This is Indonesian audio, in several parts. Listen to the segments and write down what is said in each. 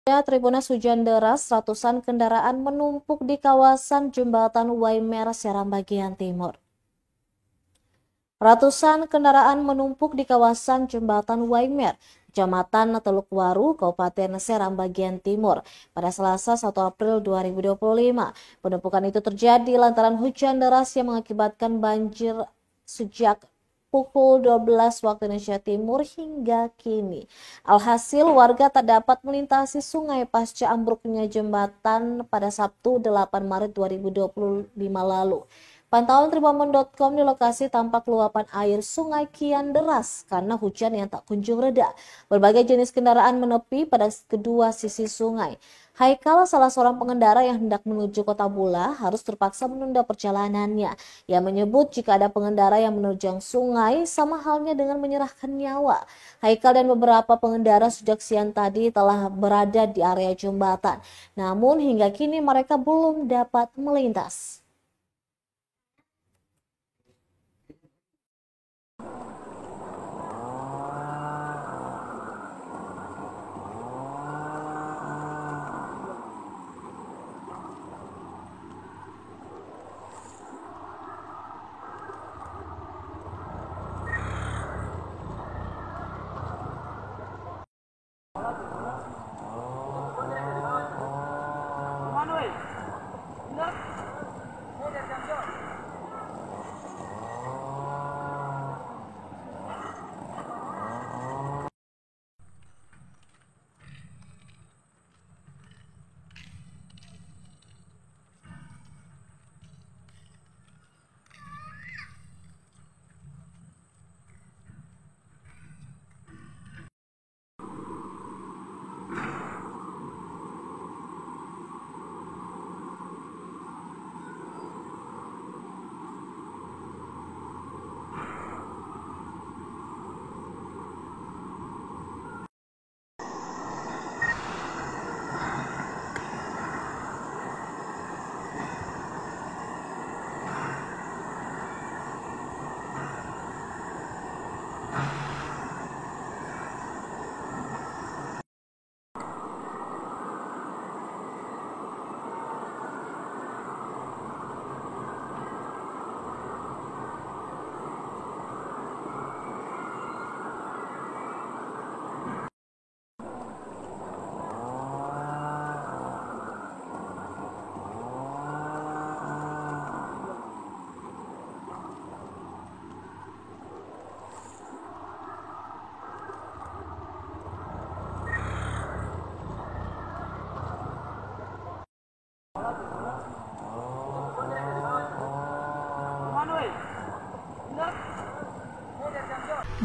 Tribunnya hujan deras, ratusan kendaraan menumpuk di kawasan Jembatan Waimer, Seram bagian timur. Ratusan kendaraan menumpuk di kawasan Jembatan Waimer, Kecamatan Telukwaru, Kabupaten Seram bagian timur pada Selasa 1 April 2025. Penumpukan itu terjadi lantaran hujan deras yang mengakibatkan banjir sejak pukul 12 waktu Indonesia Timur hingga kini. Alhasil warga tak dapat melintasi sungai pasca ambruknya jembatan pada Sabtu 8 Maret 2025 lalu. Pantauan Tribunnews.com di lokasi tampak luapan air sungai kian deras karena hujan yang tak kunjung reda. Berbagai jenis kendaraan menepi pada kedua sisi sungai. Haikal, salah seorang pengendara yang hendak menuju Kota Bula, harus terpaksa menunda perjalanannya. Ia menyebut jika ada pengendara yang menerjang sungai, sama halnya dengan menyerahkan nyawa. Haikal dan beberapa pengendara sejak siang tadi telah berada di area jembatan. Namun hingga kini mereka belum dapat melintas.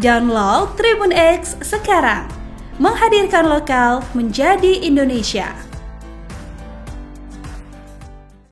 Download Tribun X sekarang, menghadirkan lokal menjadi Indonesia.